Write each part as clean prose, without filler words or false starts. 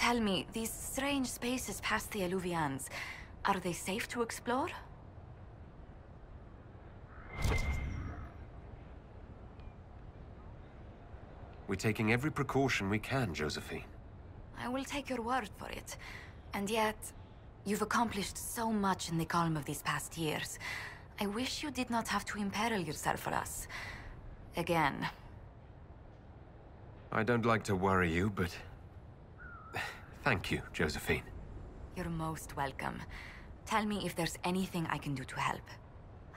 tell me, these strange spaces past the Alluvians, are they safe to explore? We're taking every precaution we can, Josephine. I will take your word for it. And yet, you've accomplished so much in the calm of these past years. I wish you did not have to imperil yourself for us. Again. I don't like to worry you, but... thank you, Josephine. You're most welcome. Tell me if there's anything I can do to help.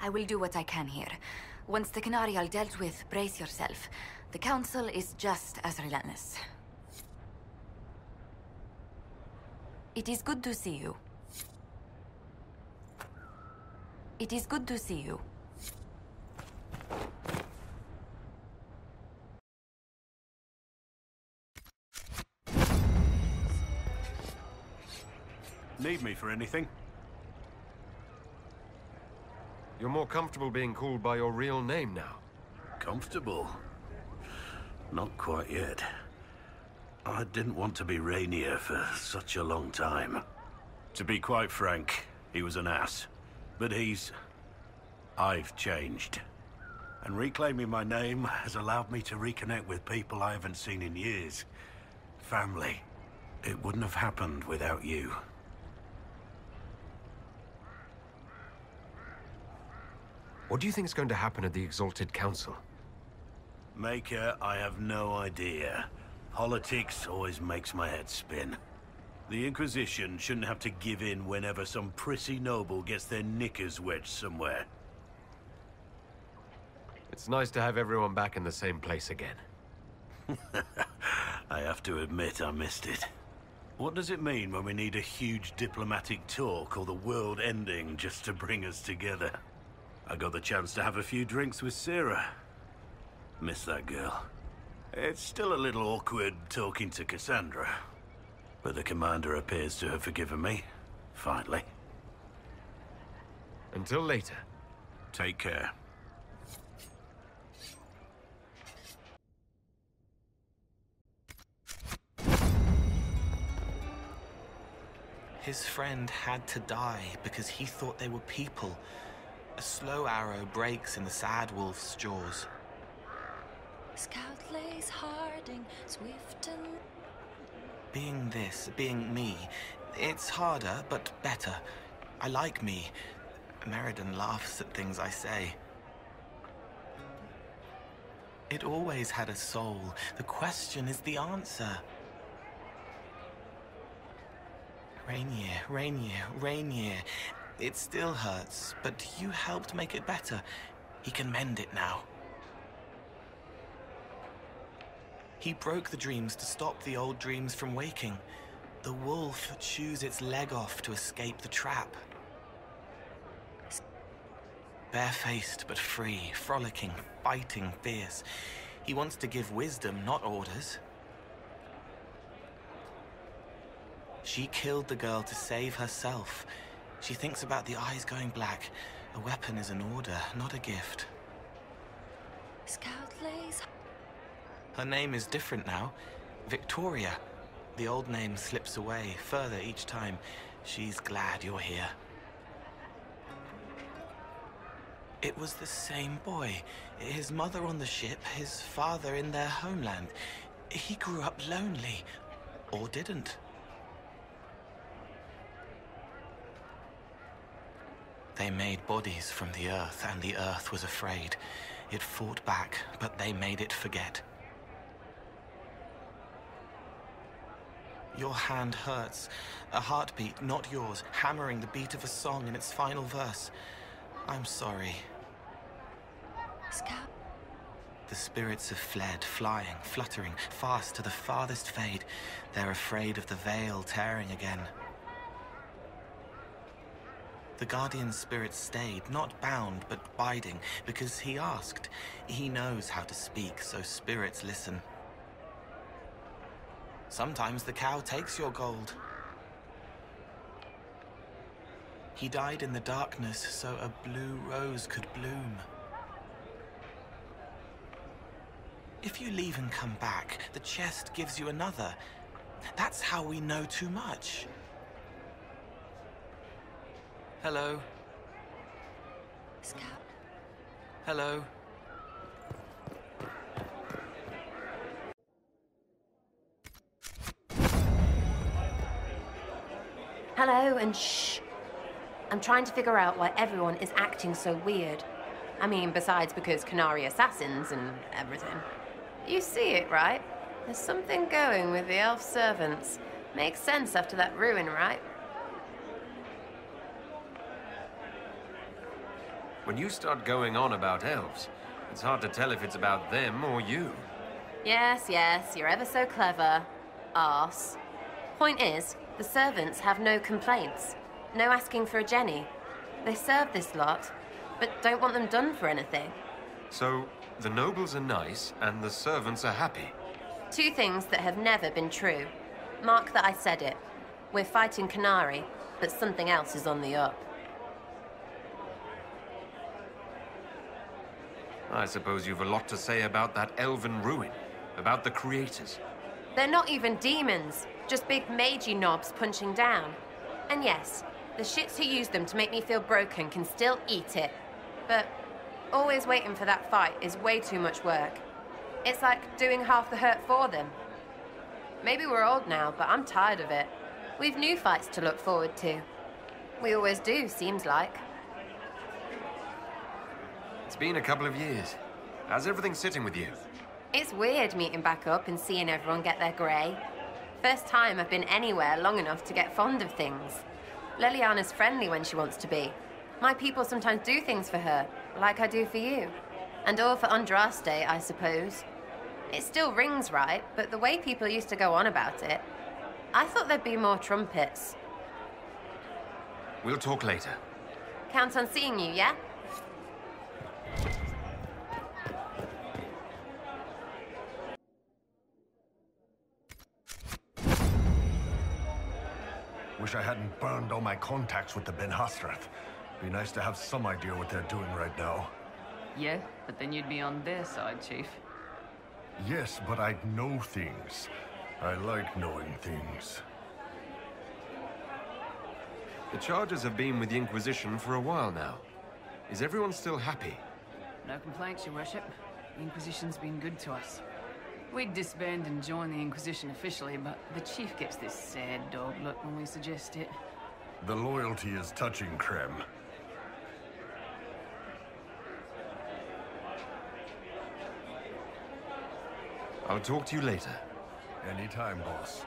I will do what I can here. Once the Canary are dealt with, brace yourself. The Council is just as relentless. It is good to see you. It is good to see you. Need me for anything? You're more comfortable being called by your real name now. Comfortable? Not quite yet. I didn't want to be Rainier for such a long time. To be quite frank, he was an ass. But I've changed. And reclaiming my name has allowed me to reconnect with people I haven't seen in years. Family. It wouldn't have happened without you. What do you think is going to happen at the Exalted Council? Maker, I have no idea. Politics always makes my head spin. The Inquisition shouldn't have to give in whenever some prissy noble gets their knickers wedged somewhere. It's nice to have everyone back in the same place again. I have to admit I missed it. What does it mean when we need a huge diplomatic talk or the world ending just to bring us together? I got the chance to have a few drinks with Sarah. Miss that girl. It's still a little awkward talking to Cassandra. But the commander appears to have forgiven me. Finally. Until later. Take care. His friend had to die because he thought they were people. A slow arrow breaks in the sad wolf's jaws. Scout lays Harding, swift and... Being this, being me, it's harder, but better. I like me. Meriden laughs at things I say. It always had a soul. The question is the answer. Rainier, Rainier, Rainier. It still hurts, but you helped make it better. He can mend it now. He broke the dreams to stop the old dreams from waking. The wolf chews its leg off to escape the trap. Barefaced but free, frolicking, fighting fierce. He wants to give wisdom, not orders. She killed the girl to save herself. She thinks about the eyes going black. A weapon is an order, not a gift. Scout lays... Her name is different now. Victoria. The old name slips away, further each time. She's glad you're here. It was the same boy. His mother on the ship, his father in their homeland. He grew up lonely. Or didn't. They made bodies from the earth, and the earth was afraid. It fought back, but they made it forget. Your hand hurts. A heartbeat, not yours, hammering the beat of a song in its final verse. I'm sorry. Scout... The spirits have fled, flying, fluttering, fast to the farthest fade. They're afraid of the veil tearing again. The guardian spirit stayed, not bound, but biding, because he asked. He knows how to speak, so spirits listen. Sometimes the cow takes your gold. He died in the darkness so a blue rose could bloom. If you leave and come back, the chest gives you another. That's how we know too much. Hello? Scout. Hello? Hello, and shh. I'm trying to figure out why everyone is acting so weird. I mean, besides because Canary assassins and everything. You see it, right? There's something going with the elf servants. Makes sense after that ruin, right? When you start going on about elves, it's hard to tell if it's about them or you. Yes, yes, you're ever so clever. Arse. Point is, the servants have no complaints. No asking for a Jenny. They serve this lot, but don't want them done for anything. So, the nobles are nice, and the servants are happy. Two things that have never been true. Mark that I said it. We're fighting Canary, but something else is on the up. I suppose you've a lot to say about that elven ruin, about the creators. They're not even demons, just big magey knobs punching down. And yes, the shits who use them to make me feel broken can still eat it. But always waiting for that fight is way too much work. It's like doing half the hurt for them. Maybe we're old now, but I'm tired of it. We've new fights to look forward to. We always do, seems like. It's been a couple of years. How's everything sitting with you? It's weird meeting back up and seeing everyone get their grey. First time I've been anywhere long enough to get fond of things. Leliana's friendly when she wants to be. My people sometimes do things for her, like I do for you. And all for Andraste, I suppose. It still rings right, but the way people used to go on about it, I thought there'd be more trumpets. We'll talk later. Count on seeing you, yeah? Wish I hadn't burned all my contacts with the Ben Hastrath. Be nice to have some idea what they're doing right now. Yeah, but then you'd be on their side, Chief. Yes, but I'd know things. I like knowing things. The charges have been with the Inquisition for a while now. Is everyone still happy? No complaints, Your Worship. The Inquisition's been good to us. We'd disband and join the Inquisition officially, but the Chief gets this sad dog look when we suggest it. The loyalty is touching, Krem. I'll talk to you later. Anytime, boss.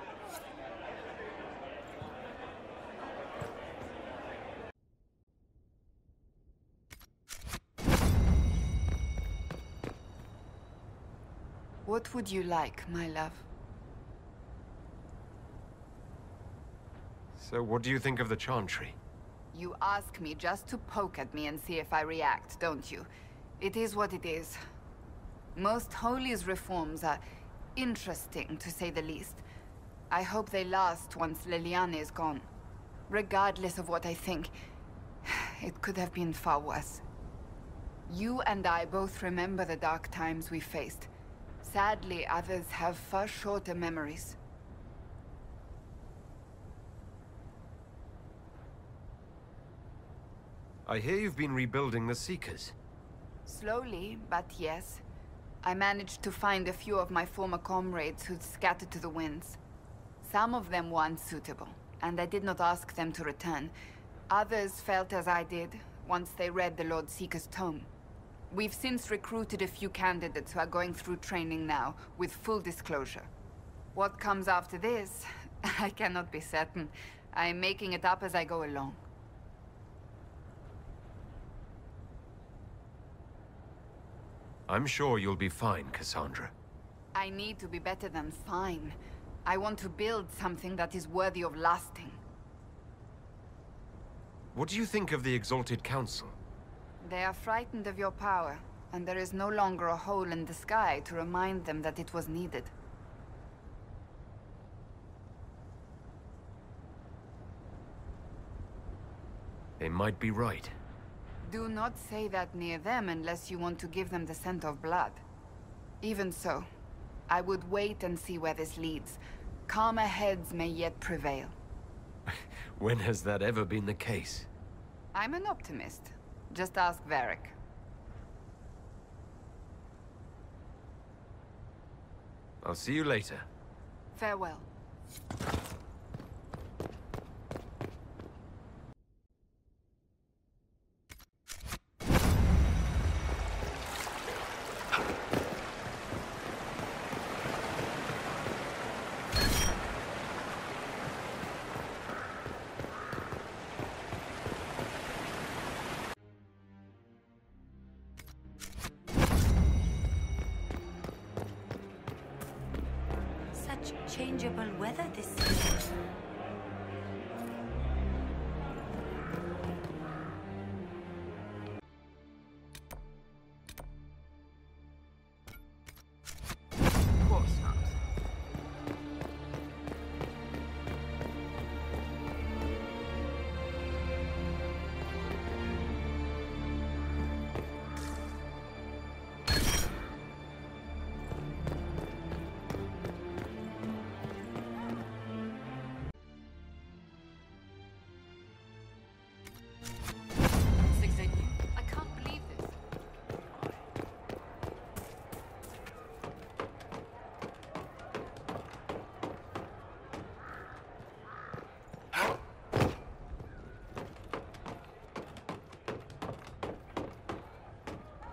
What would you like, my love? So what do you think of the Chantry? You ask me just to poke at me and see if I react, don't you? It is what it is. Most Holy's reforms are interesting, to say the least. I hope they last once Leliana is gone. Regardless of what I think, it could have been far worse. You and I both remember the dark times we faced. Sadly, others have far shorter memories. I hear you've been rebuilding the Seekers. Slowly, but yes. I managed to find a few of my former comrades who'd scattered to the winds. Some of them were unsuitable, and I did not ask them to return. Others felt as I did, once they read the Lord Seeker's tome. We've since recruited a few candidates who are going through training now, with full disclosure. What comes after this, I cannot be certain. I am making it up as I go along. I'm sure you'll be fine, Cassandra. I need to be better than fine. I want to build something that is worthy of lasting. What do you think of the Exalted Council? They are frightened of your power, and there is no longer a hole in the sky to remind them that it was needed. They might be right. Do not say that near them unless you want to give them the scent of blood. Even so, I would wait and see where this leads. Calmer heads may yet prevail. When has that ever been the case? I'm an optimist. Just ask Varric. I'll see you later. Farewell. Changeable weather this season. Of course not. I can't believe this.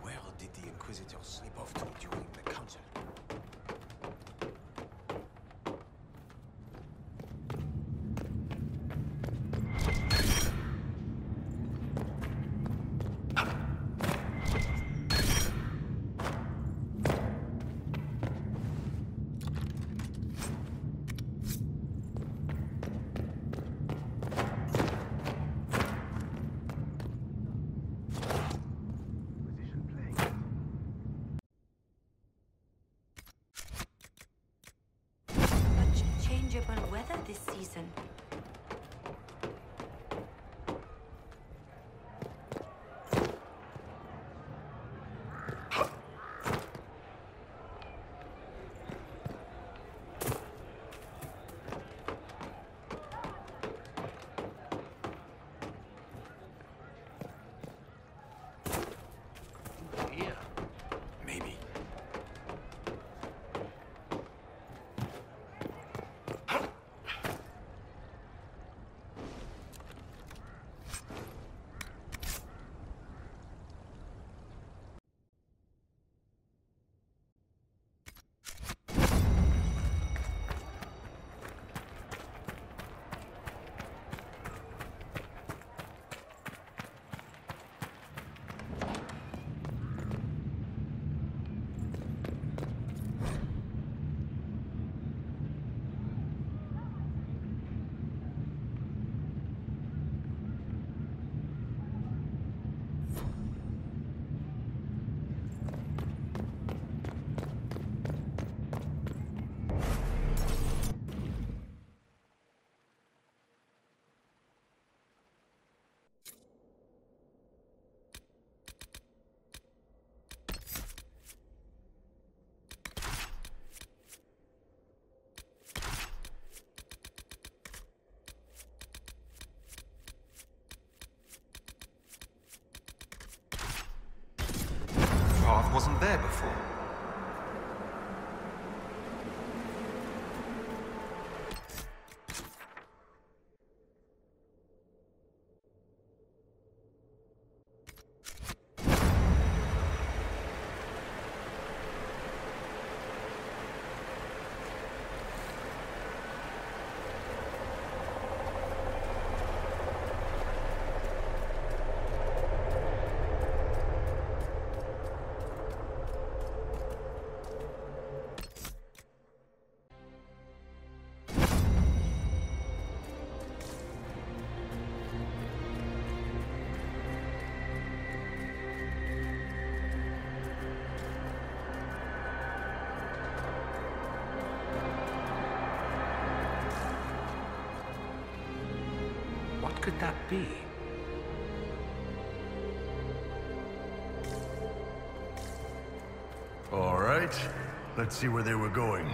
Where did the Inquisitors slip off to during the Council? Much changeable weather this season. Maybe. Path wasn't there before. What could that be? All right, let's see where they were going.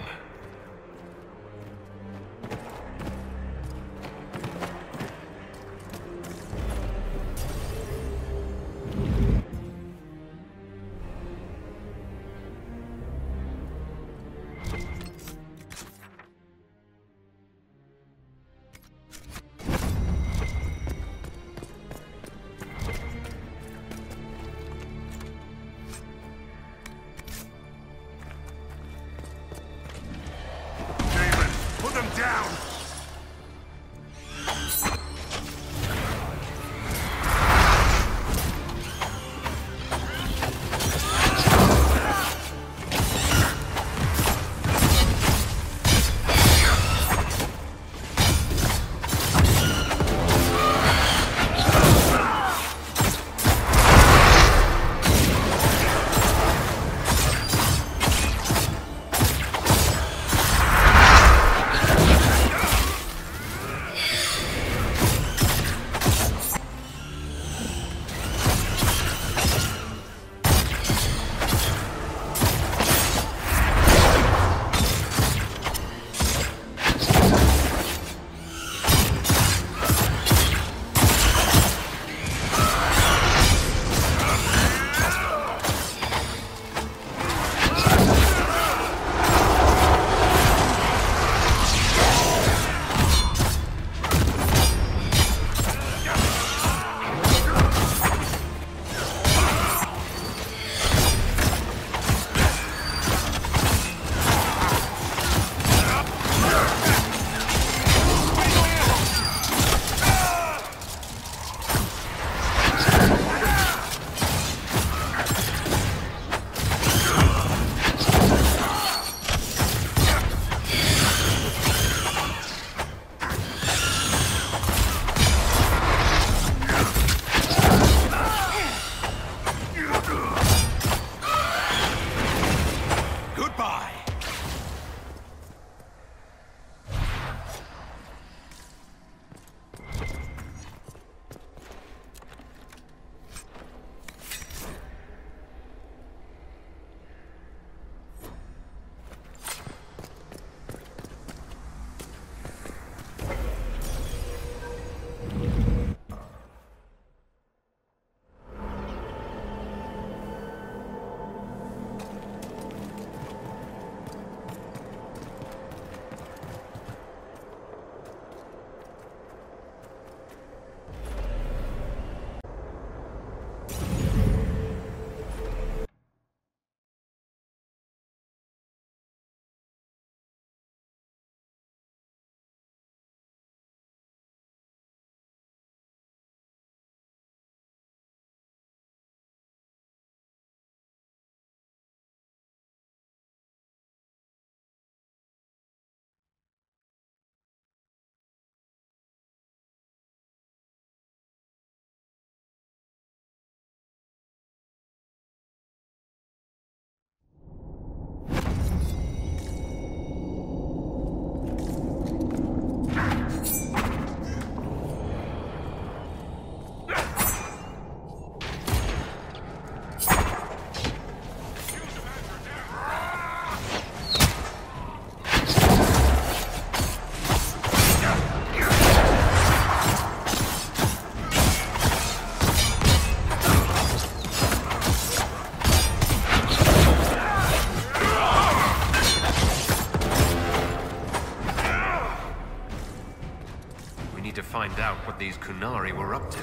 what these Kunari were up to.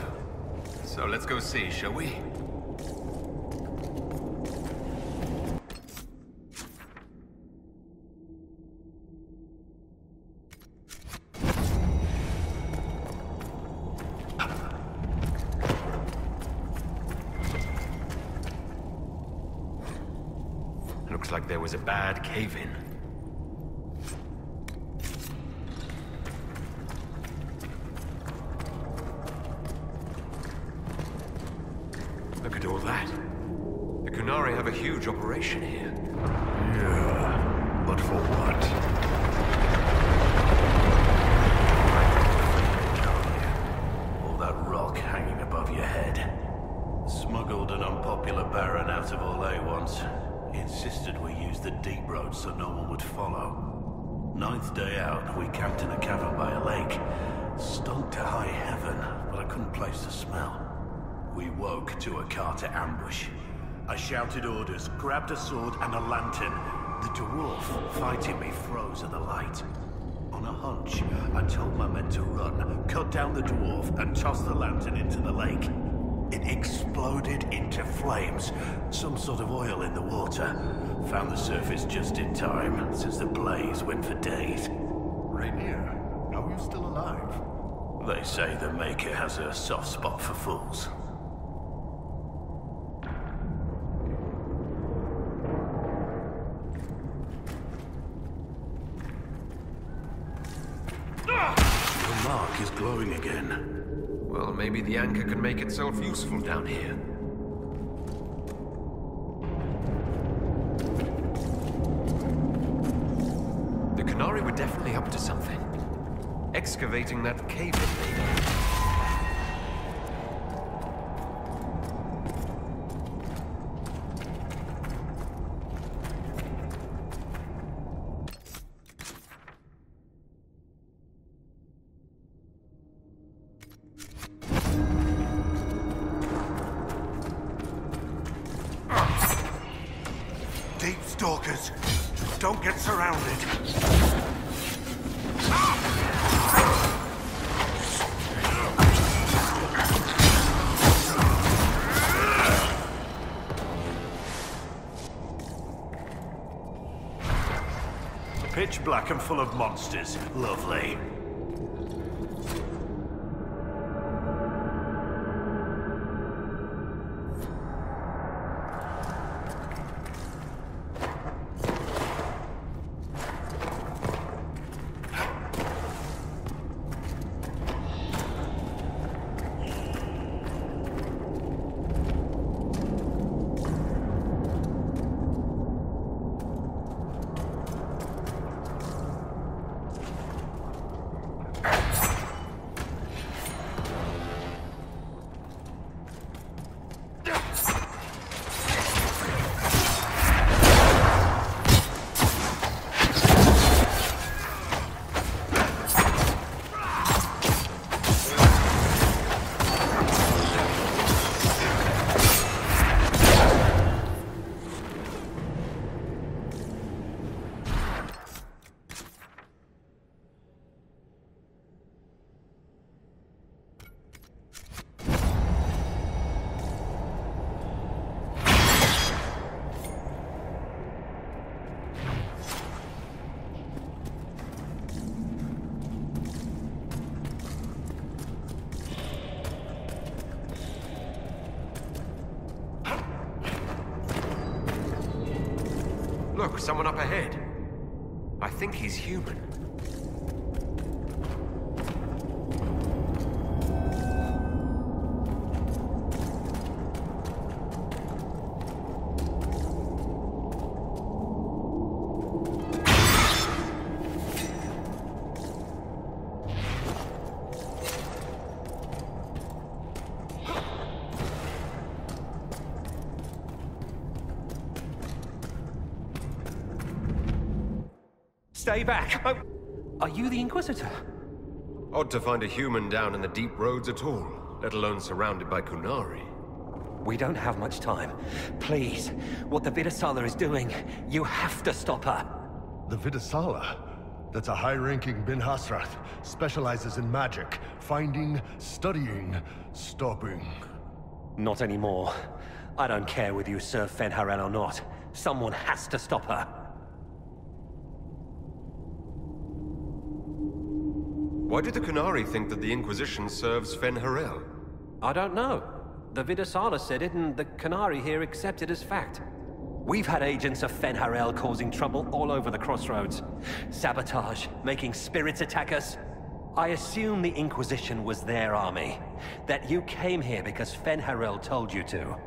So let's go see, shall we? Looks like there was a bad cave-in. Look at all that. The Kunari have a huge operation here. Yeah, but for what? All that rock hanging above your head. Smuggled an unpopular Baron out of Orlais once. He insisted we use the deep road so no one would follow. 9th day out, we camped in a cavern by a lake. Stunk to high heaven, but I couldn't place the smell. We woke to a Carter ambush. I shouted orders, grabbed a sword and a lantern. The dwarf fighting me froze at the light. On a hunch, I told my men to run, cut down the dwarf, and toss the lantern into the lake. It exploded into flames. Some sort of oil in the water. Found the surface just in time, since the blaze went for days. Rainier, how are you still alive? They say the Maker has a soft spot for fools. The mark is glowing again. Well, maybe the anchor can make itself useful down here. The Kunari were definitely up to something. Excavating that cave-in, maybe. Deep stalkers, don't get surrounded. Pitch black and full of monsters. Lovely. Look, someone up ahead. I think he's human. Stay back! Oh. Are you the Inquisitor? Odd to find a human down in the deep roads at all, let alone surrounded by Kunari. We don't have much time. Please, what the Vidasala is doing, you have to stop her. The Vidasala? That's a high-ranking Bin Hasrath. Specializes in magic. Finding, studying, stopping. Not anymore. I don't care whether you serve Fen'Harel or not. Someone has to stop her. Why do the Qunari think that the Inquisition serves Fen'Harel? I don't know. The Vidasala said it, and the Qunari here accept it as fact. We've had agents of Fen'Harel causing trouble all over the crossroads. Sabotage, making spirits attack us. I assume the Inquisition was their army. That you came here because Fen'Harel told you to.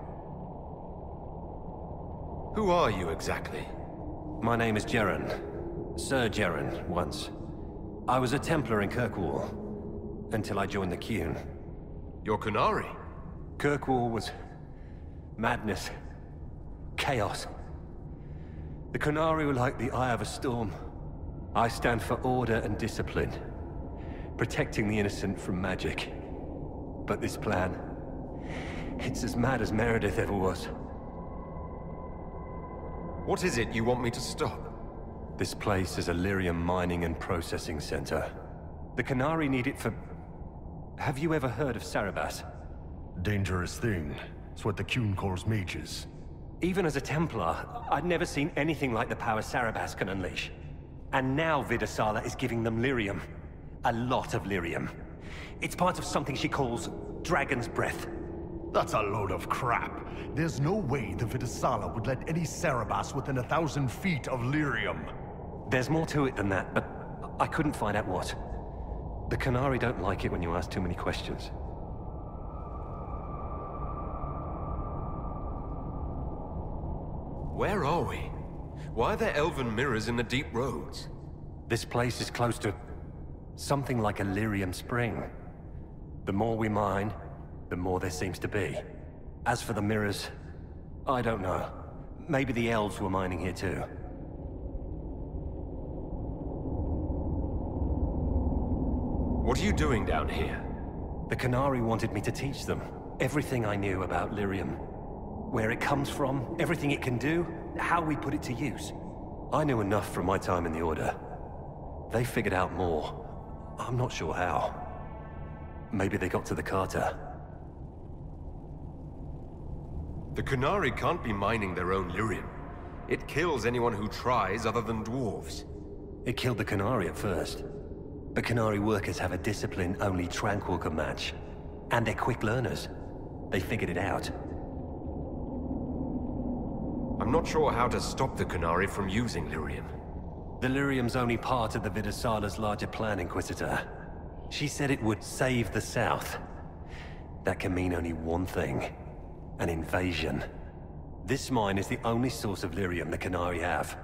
Who are you exactly? My name is Jeren. Sir Jeren, once. I was a Templar in Kirkwall, until I joined the Qun. You're Qunari? Kirkwall was madness. Chaos. The Qunari were like the eye of a storm. I stand for order and discipline. Protecting the innocent from magic. But this plan... it's as mad as Meredith ever was. What is it you want me to stop? This place is a lyrium mining and processing center. The Qunari need it for... Have you ever heard of Sarabas? Dangerous thing. It's what the Qun calls mages. Even as a Templar, I'd never seen anything like the power Sarabas can unleash. And now Vidasala is giving them lyrium. A lot of lyrium. It's part of something she calls Dragon's Breath. That's a load of crap. There's no way the Vidasala would let any Sarabas within 1,000 feet of lyrium. There's more to it than that, but I couldn't find out what. The Qunari don't like it when you ask too many questions. Where are we? Why are there elven mirrors in the deep roads? This place is close to... something like a lyrium spring. The more we mine, the more there seems to be. As for the mirrors, I don't know. Maybe the elves were mining here too. What are you doing down here? The Qunari wanted me to teach them everything I knew about lyrium. Where it comes from, everything it can do, how we put it to use. I knew enough from my time in the Order. They figured out more. I'm not sure how. Maybe they got to the Carter. The Qunari can't be mining their own lyrium. It kills anyone who tries other than dwarves. It killed the Qunari at first. But Qunari workers have a discipline only Tranquil can match. And they're quick learners. They figured it out. I'm not sure how to stop the Qunari from using lyrium. The lyrium's only part of the Vidasala's larger plan, Inquisitor. She said it would save the South. That can mean only one thing. An invasion. This mine is the only source of lyrium the Qunari have.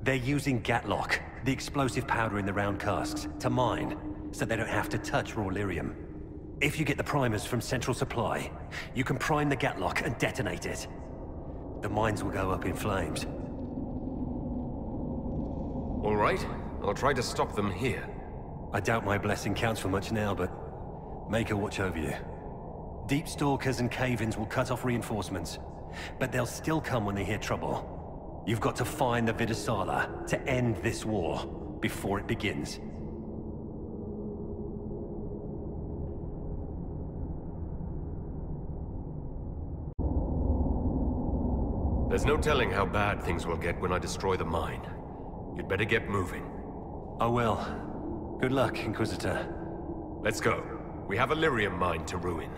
They're using Gatlock, the explosive powder in the round casks, to mine, so they don't have to touch raw lyrium. If you get the primers from Central Supply, you can prime the Gatlock and detonate it. The mines will go up in flames. All right, I'll try to stop them here. I doubt my blessing counts for much now, but make her watch over you. Deep Stalkers and Cave-ins will cut off reinforcements, but they'll still come when they hear trouble. You've got to find the Vidasala to end this war before it begins. There's no telling how bad things will get when I destroy the mine. You'd better get moving. I will. Good luck, Inquisitor. Let's go. We have a lyrium mine to ruin.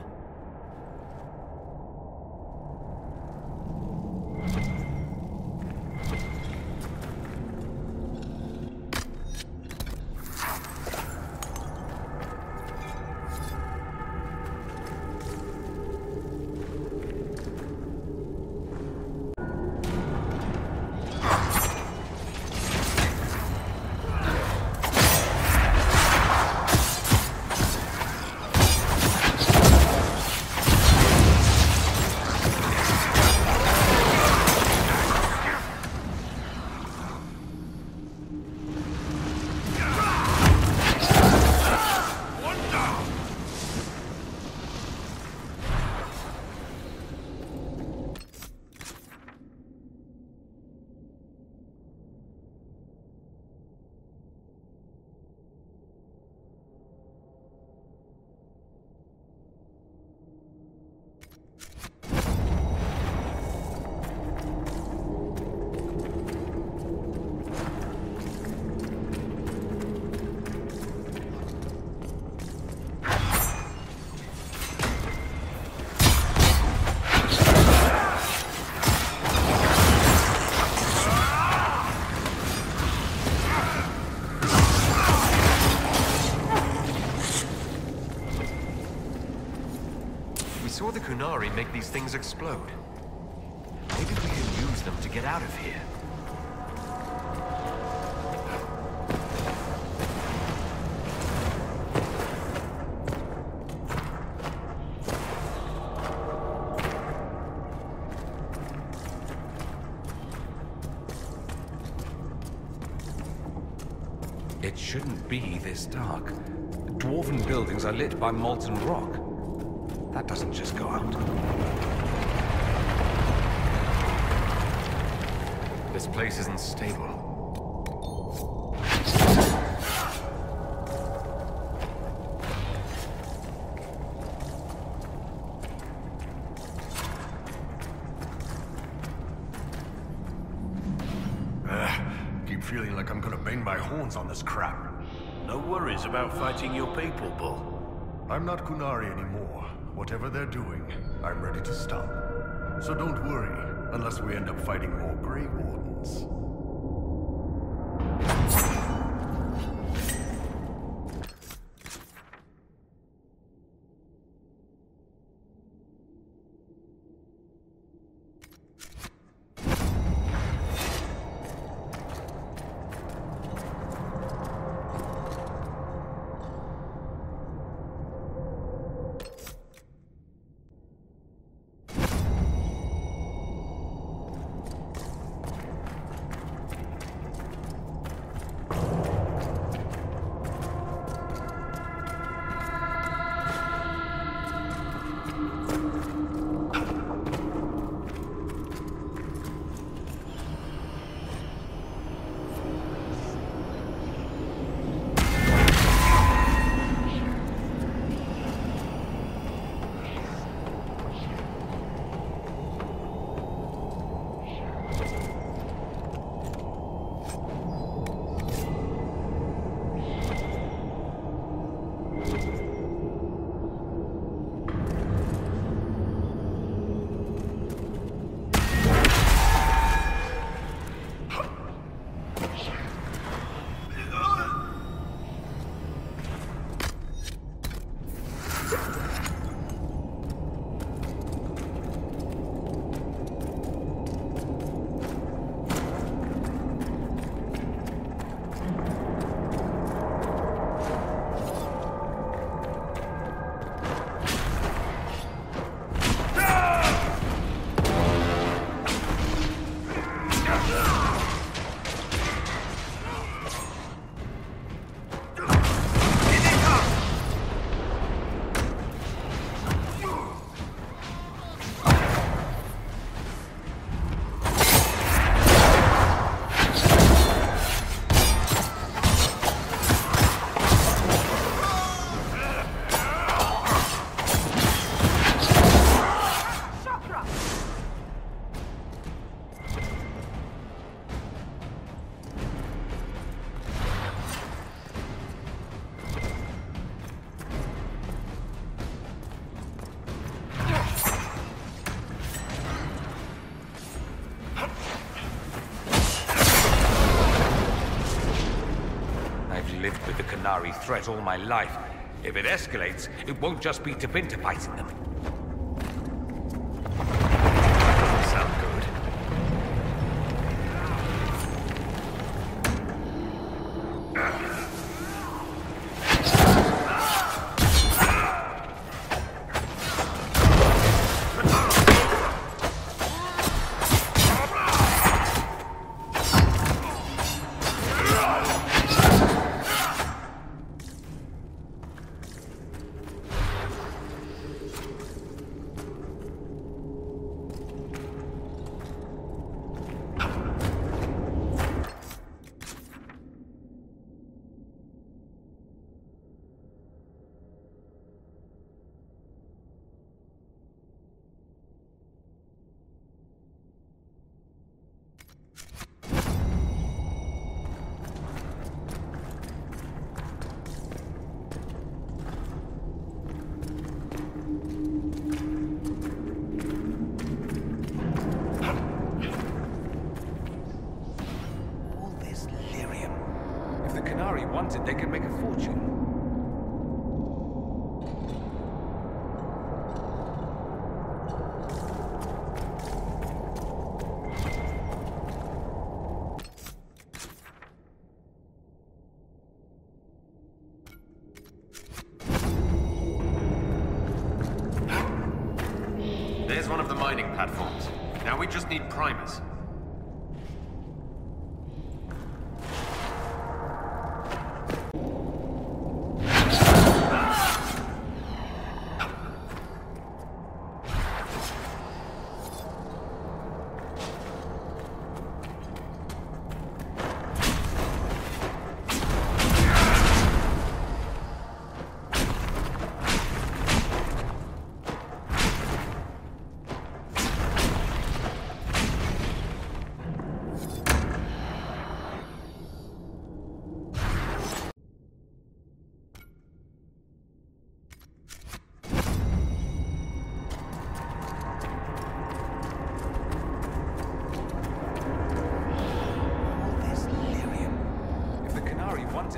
We saw the Kunari make these things explode. Maybe we can use them to get out of here. It shouldn't be this dark. Dwarven buildings are lit by molten rock. That doesn't just go out. This place isn't stable. Keep feeling like I'm gonna bang my horns on this crap. No worries about fighting your people, Bull. I'm not Kunari anymore. Whatever they're doing, I'm ready to stop. So don't worry, unless we end up fighting more Grey Wardens. Threat all my life. If it escalates, it won't just be Tabinta fighting them. Doesn't sound good. They can make a fortune. There's one of the mining platforms. Now we just need primers.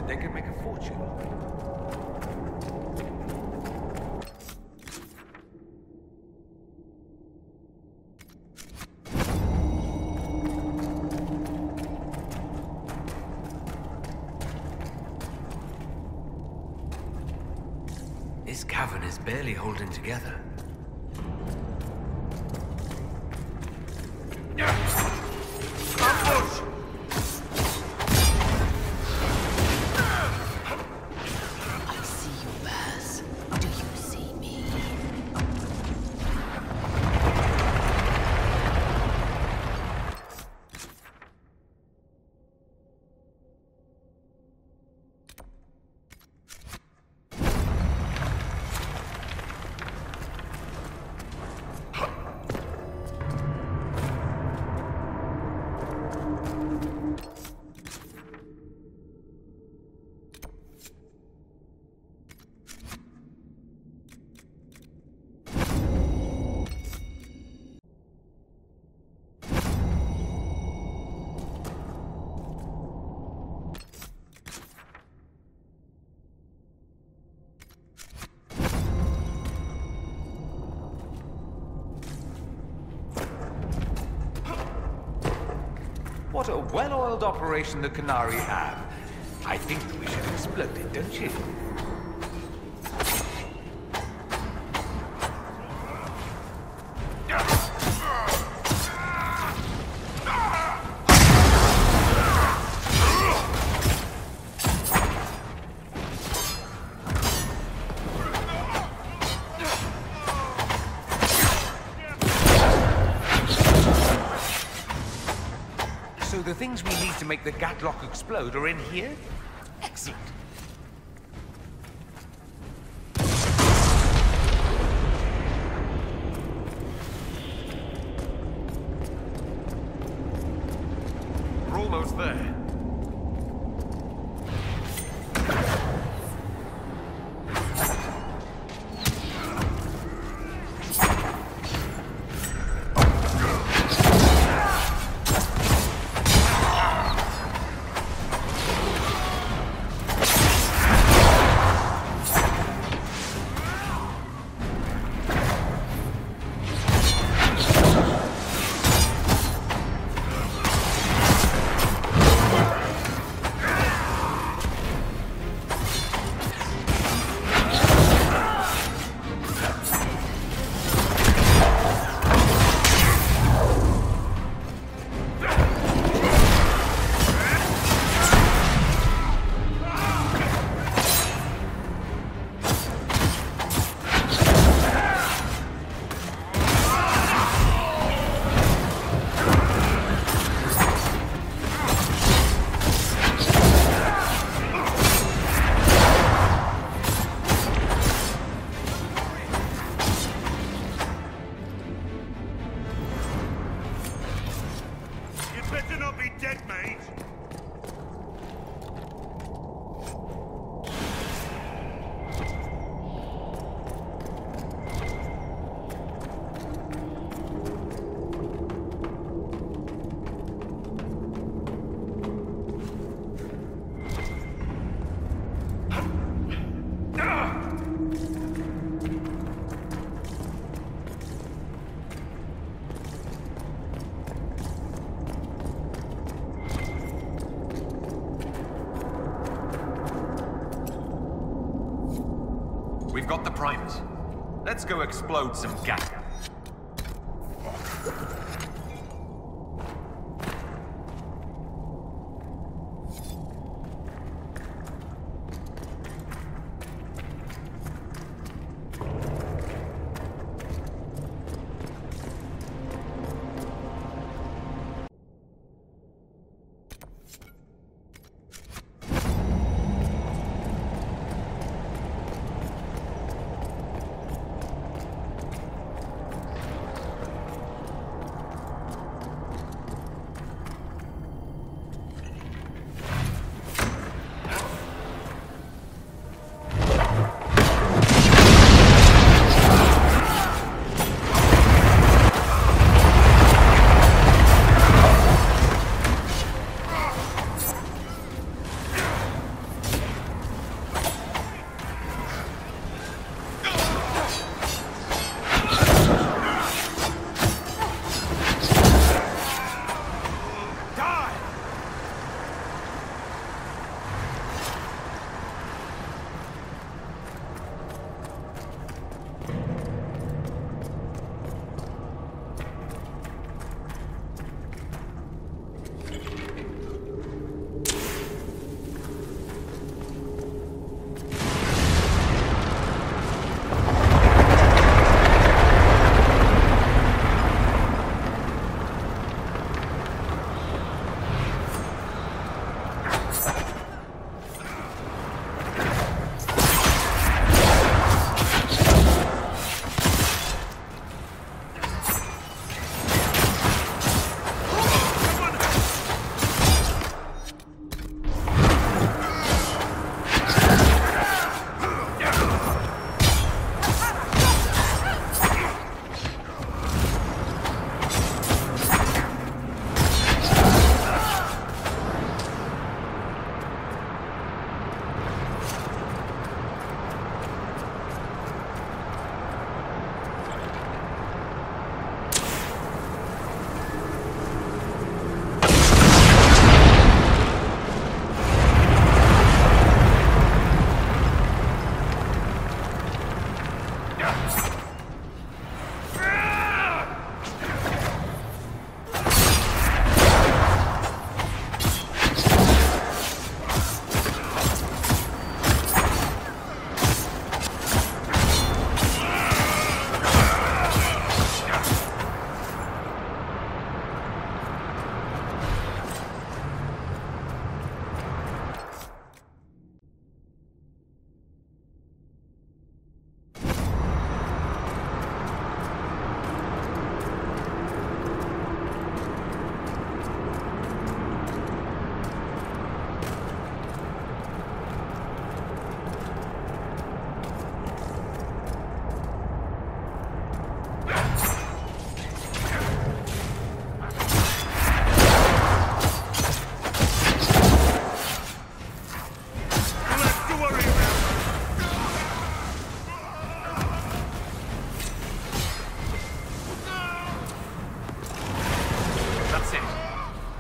They could make a fortune. This cavern is barely holding together. What a well-oiled operation the Canary have. I think we should explode it, don't you? So the things we need to make the Gatlock explode are in here? Excellent. We're almost there. We've got the primers. Let's go explode some gas.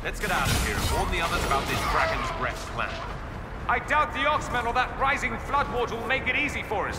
Let's get out of here and warn the others about this Dragon's Breath plan. I doubt the Oxman or that rising floodwater will make it easy for us.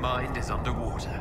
mind is underwater.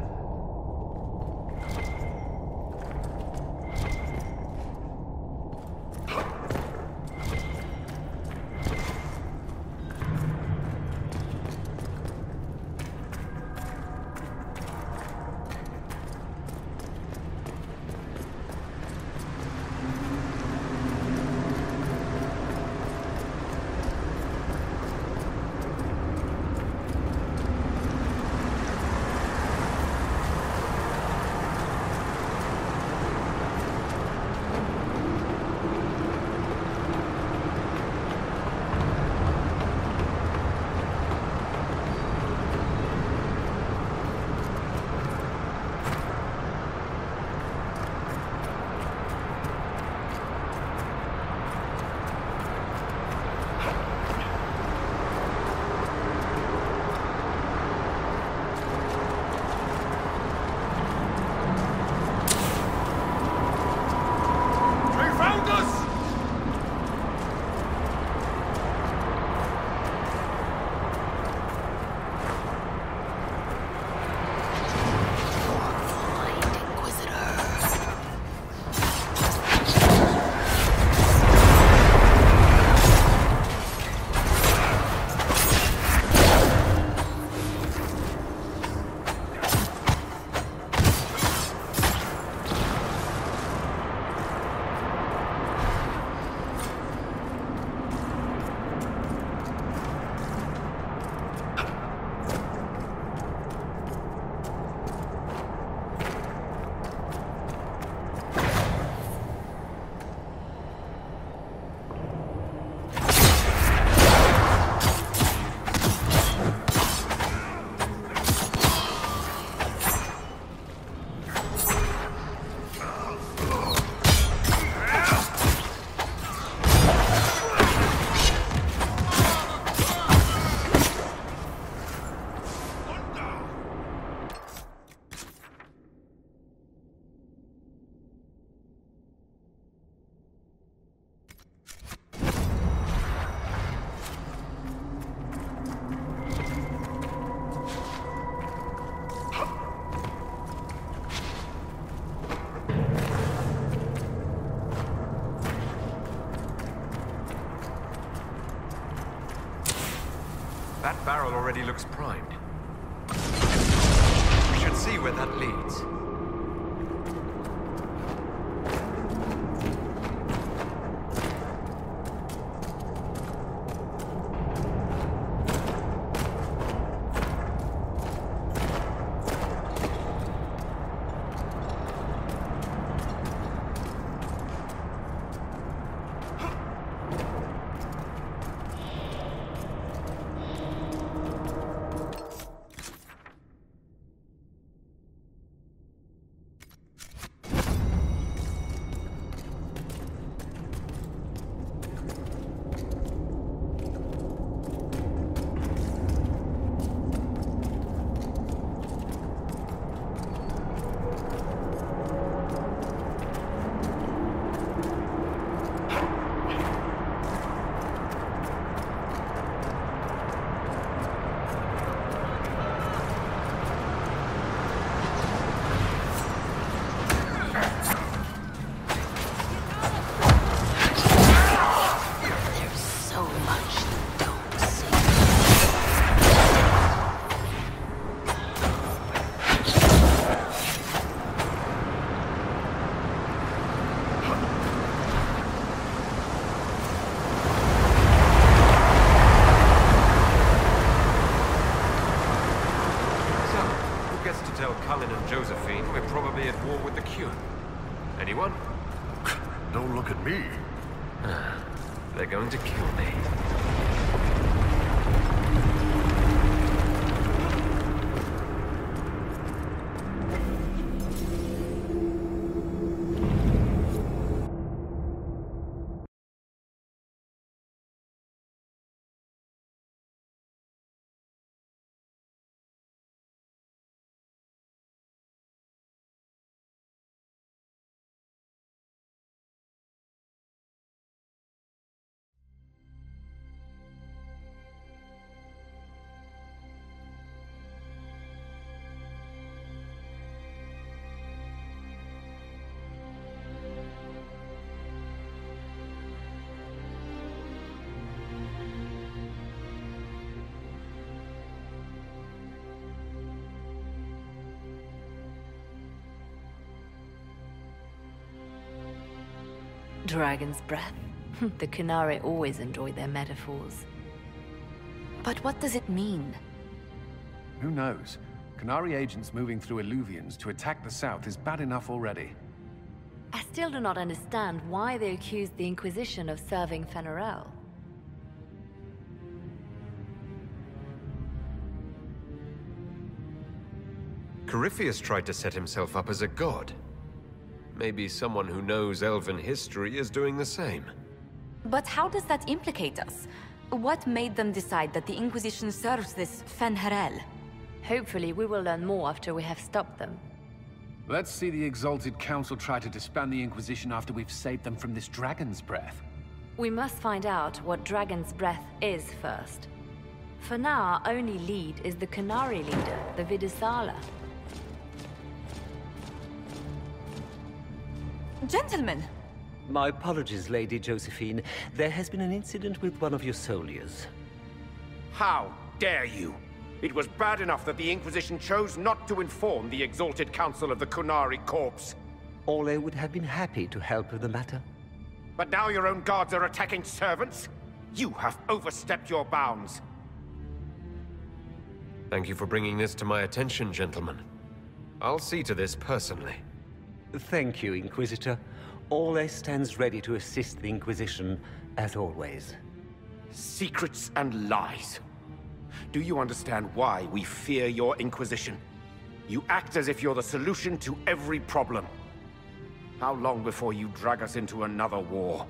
That barrel already looks primed. We should see where that leads. Josephine, we're probably at war with the Q. Anyone? Don't look at me. They're going to kill me. Dragon's breath. The Qunari always enjoy their metaphors. But what does it mean? Who knows? Qunari agents moving through Illuvians to attack the south is bad enough already. I still do not understand why they accused the Inquisition of serving Fenarel. Corypheus tried to set himself up as a god. Maybe someone who knows Elven history is doing the same. But how does that implicate us? What made them decide that the Inquisition serves this Fenharel? Hopefully we will learn more after we have stopped them. Let's see the Exalted Council try to disband the Inquisition after we've saved them from this dragon's breath. We must find out what Dragon's Breath is first. For now, our only lead is the Qunari leader, the Vidisala. Gentlemen! My apologies, Lady Josephine. There has been an incident with one of your soldiers. How dare you? It was bad enough that the Inquisition chose not to inform the Exalted Council of the Qunari corpse. Ole would have been happy to help with the matter. But now your own guards are attacking servants? You have overstepped your bounds. Thank you for bringing this to my attention, gentlemen. I'll see to this personally. Thank you, Inquisitor. Ole stands ready to assist the Inquisition, as always. Secrets and lies. Do you understand why we fear your Inquisition? You act as if you're the solution to every problem. How long before you drag us into another war?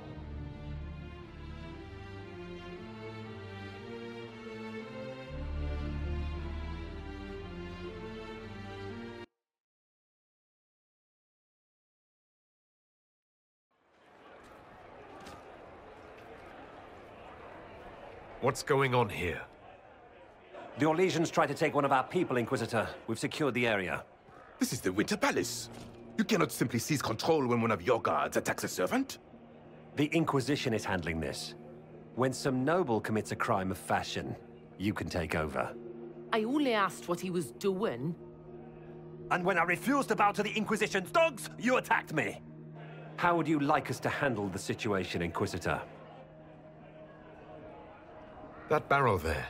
What's going on here? The Orlesians tried to take one of our people, Inquisitor. We've secured the area. This is the Winter Palace. You cannot simply seize control when one of your guards attacks a servant. The Inquisition is handling this. When some noble commits a crime of fashion, you can take over. I only asked what he was doing. And when I refused to bow to the Inquisition's dogs, you attacked me! How would you like us to handle the situation, Inquisitor? That barrel there,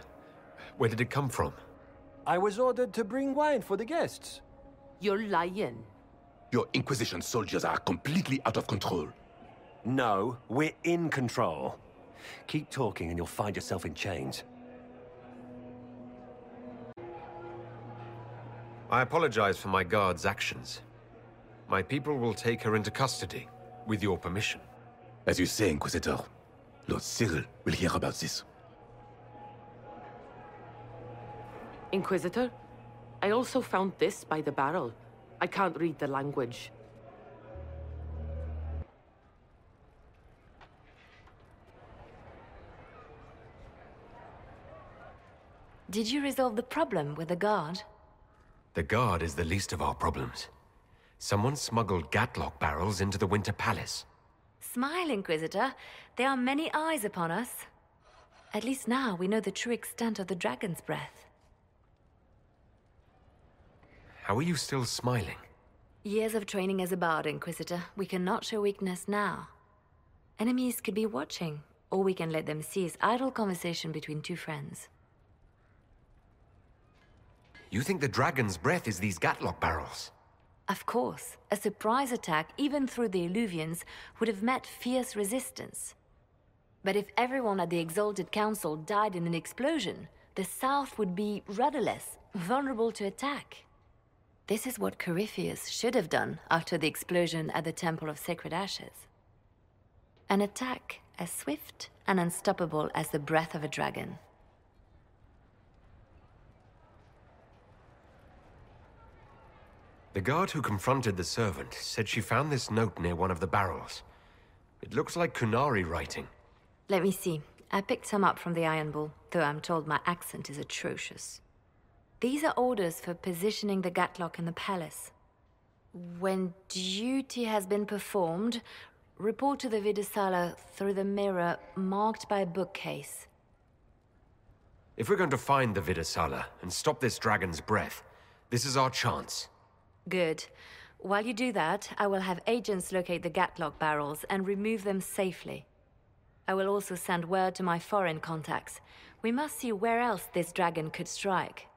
where did it come from? I was ordered to bring wine for the guests. You're lying. Your Inquisition soldiers are completely out of control. No, we're in control. Keep talking and you'll find yourself in chains. I apologize for my guard's actions. My people will take her into custody, with your permission. As you say, Inquisitor, Lord Cyril will hear about this. Inquisitor, I also found this by the barrel. I can't read the language. Did you resolve the problem with the guard? The guard is the least of our problems. Someone smuggled Gatlock barrels into the Winter Palace. Smile, Inquisitor. There are many eyes upon us. At least now we know the true extent of the Dragon's Breath. How are you still smiling? Years of training as a bard, Inquisitor. We cannot show weakness now. Enemies could be watching, or we can let them seize idle conversation between two friends. You think the Dragon's Breath is these Gatlock barrels? Of course. A surprise attack, even through the Illuvians, would have met fierce resistance. But if everyone at the Exalted Council died in an explosion, the South would be rudderless, vulnerable to attack. This is what Corypheus should have done after the explosion at the Temple of Sacred Ashes. An attack as swift and unstoppable as the breath of a dragon. The guard who confronted the servant said she found this note near one of the barrels. It looks like Qunari writing. Let me see. I picked some up from the Iron Bull, though I'm told my accent is atrocious. These are orders for positioning the Gatlock in the palace. When duty has been performed, report to the Vidisala through the mirror marked by a bookcase. If we're going to find the Vidisala and stop this dragon's breath, this is our chance. Good. While you do that, I will have agents locate the Gatlock barrels and remove them safely. I will also send word to my foreign contacts. We must see where else this dragon could strike.